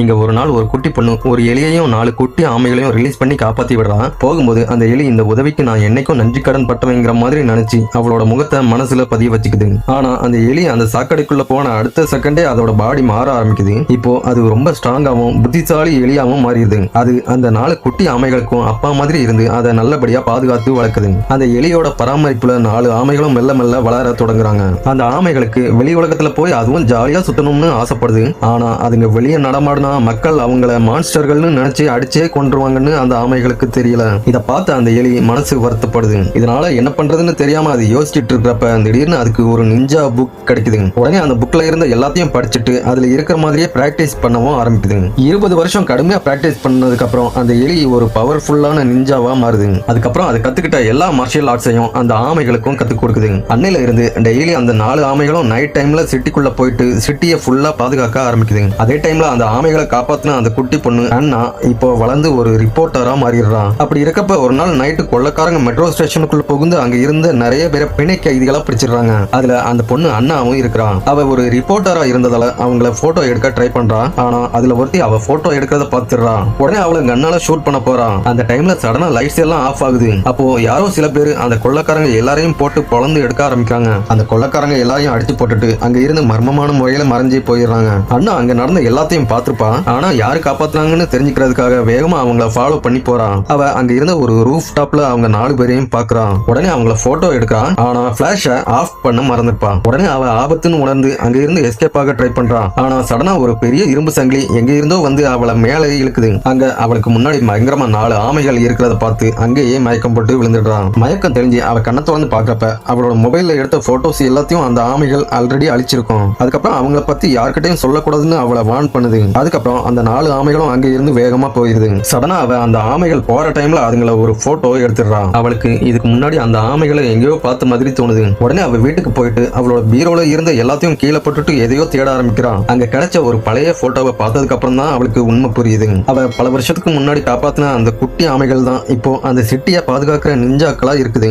இங்க ஒரு நாள் ஒரு குட்டி பொண்ணு ஒரு எலியையும் 4 குட்டி ஆமைகளையும் ரிலீஸ் பண்ணி காப்பாத்தி விடுறான். போகும்போது அந்த எலி இந்த உதவிக்கு நான் என்னைக்கும் நன்றி கடன் பட்டவங்கிற மாதிரி நினைச்சு அவளோட முகத்தை மனசுல பதிய வச்சுக்குது. ஆனா அந்த எலி அந்த சாக்கடைக்குள்ள போன அடுத்த செகண்டே அதோட பாடி மாற ஆரம்பிக்குது. இப்போ அது ரொம்ப ஸ்ட்ராங்காவும் புத்திசாலி எலியாவும் மாறிடுது. அது அந்த 4 குட்டி ஆமைகளுக்கும் அப்பா மாதிரி இருந்து அதை நல்லபடியா பாதுகாத்து வளர்க்குது. அந்த எலியோட பராமரிப்புல 4 ஆமைகளும் மெல்ல மெல்ல வளர தொடங்குறாங்க. அந்த ஆமைகளுக்கு வெளி உலகத்துல போய் அதுவும் ஜாலியா சுத்தணும்னு ஆசைப்படுது. ஆனா அதுங்க வெளியே நடமாட மக்கள் அவங்கள மான்ஸ்டர்கள்னு நினைச்சு அடிச்சே கொன்றுவாங்கன்னு அந்த ஆமைகளுக்கு தெரியல. இத பார்த்து அந்த எலி மனசு வருத்தப்படுது. இதனால என்ன பண்றதுன்னு தெரியாம அது யோசிச்சுட்டு இருக்கிறப்ப திடீர்னு அதுக்கு ஒரு நிஞ்சா புக் கிடைக்குது. உடனே அந்த புக்ல இருந்த எல்லாத்தையும் படிச்சுட்டு அதுல இருக்கிற மாதிரியே பிராக்டிஸ் பண்ணவும் ஆரம்பிக்குது. 20 வருஷம் கடுமையா பிராக்டிஸ் பண்ணதுக்கு அப்புறம் அந்த எலி ஒரு பவர்ஃபுல்லான நிஞ்சாவா மாறுது. அதுக்கப்புறம் அது கத்துக்கிட்ட எல்லா மார்ஷியல் ஆர்ட்ஸையும் அந்த ஆமைகளுக்கும் கத்து கொடுக்குது. அன்னையில இருந்து டெய்லி அந்த 4 ஆமைகளும் நைட் டைம்ல சிட்டிக்குள்ள போயிட்டு சிட்டியை ஃபுல்லா பாதுகாக்க ஆரம்பிக்குது. அதே டைம்ல அந்த ஆமைகளை காப்பாத்தின அந்த குட்டி பொண்ணு அண்ணா இப்போ வளர்ந்து ஒரு ரிப்போர்ட்டரா மாறிடுறான். அப்படி இருக்கப்ப ஒரு நாள் நைட்டு கொள்ளக்காரங்க மெட்ரோ ஸ்டேஷனுக்குள்ள புகுந்து அங்க இருந்த நிறைய பேரை பிணை கைதிகளா பிடிச்சிடுறாங்க. அதுல அந்த பொண்ணு அண்ணாவும் இருக்கிறான். அவ ஒரு ரிப்போர்ட்டரா இருந்ததால அவங்கள போட்டோ எடுக்க ட்ரை பண்றான். ஆனா அதுல ஒருத்தி அவ போட்டோ எடுக்கிறத பாத்துறான். உடனே அவளை கண்ணால ஷூட் பண்ண போறான். அந்த டைம்ல சடனா லைட்ஸ் எல்லாம் ஆஃப் ஆகுது. அப்போ யாரோ சில பேர் அந்த கொள்ளக்காரங்க எல்லாரையும் போட்டு பொளந்து எடுக்க ஆரம்பிக்கிறாங்க. அந்த கொள்ளக்காரங்க எல்லாரையும் அடிச்சு போட்டுட்டு அங்க இருந்து மர்மமான முறையில மறைஞ்சு போயிடுறாங்க. அண்ணா அங்க நடந்த எல்லாத்தையும் பார்த்திருப்பா. ஆனா யாரு காப்பாத்துனாங்கன்னு தெரிஞ்சுக்கிறதுக்காக வேகமா அவங்கள ஃபாலோ பண்ணி போறான். அவ அங்க இருந்த ஒரு ரூஃப் டாப்ல அவங்க 4 பேரையும் பாக்குறான். உடனே அவங்கள போட்டோ எடுக்கிறான். ஆனா பிளாஷ ஆஃப் பண்ண மறந்துருப்பான். உடனே அவ ஆபத்துன்னு உணர்ந்து அங்க இருந்து எஸ்கேப் ஆக ட்ரை பண்றான். ஆனா சடனா ஒரு பெரிய இரும்பு சங்கிலி எங்க இருந்தோ வந்து அவளை மேலே இழுக்குது. அங்க அவளுக்கு முன்னாடி பயங்கரமா 4 ஆமைகள் இருக்கிறத பார்த்து அங்கேயே மயக்கம் போட்டு விழுந்துடுறான். மயக்கம் தெரிஞ்சு அவ கண்ணை திறந்து பாக்குறப்ப அவளோட மொபைல்ல எடுத்த போட்டோஸ் எல்லாத்தையும் அந்த ஆமைகள் ஆல்ரெடி அழிச்சிருக்கும். அதுக்கப்புறம் அவங்கள பத்தி யார்கிட்டையும் சொல்லக்கூடாதுன்னு அவளை வார்ன் பண்ணுது. அதுக்கப்புறம் அந்த 4 ஆமைகளும் அங்க இருந்து வேகமா போயிருது. சடனா அவ அந்த ஆமைகள் போற டைம்ல அதுங்கள ஒரு போட்டோ எடுத்துடுறான். அவளுக்கு இதுக்கு முன்னாடி அந்த ஆமைகளை எங்கேயோ பார்த்த மாதிரி தோணுது. உடனே அவ வீட்டுக்கு போயிட்டு அவளோட பீரோல இருந்த எல்லாத்தையும் கீழே போட்டுட்டு எதையோ தேட ஆரம்பிக்கிறான். அங்க கிடைச்ச ஒரு பழைய போட்டோவை பார்த்ததுக்கு அப்புறம் தான் அவளுக்கு உண்மை புரியுது. அவ பல வருஷத்துக்கு முன்னாடி காப்பாத்தின அந்த குட்டி ஆமைகள் தான் இப்போ அந்த சிட்டியை பாதுகாக்கிற நிஞ்சாக்களா இருக்குது.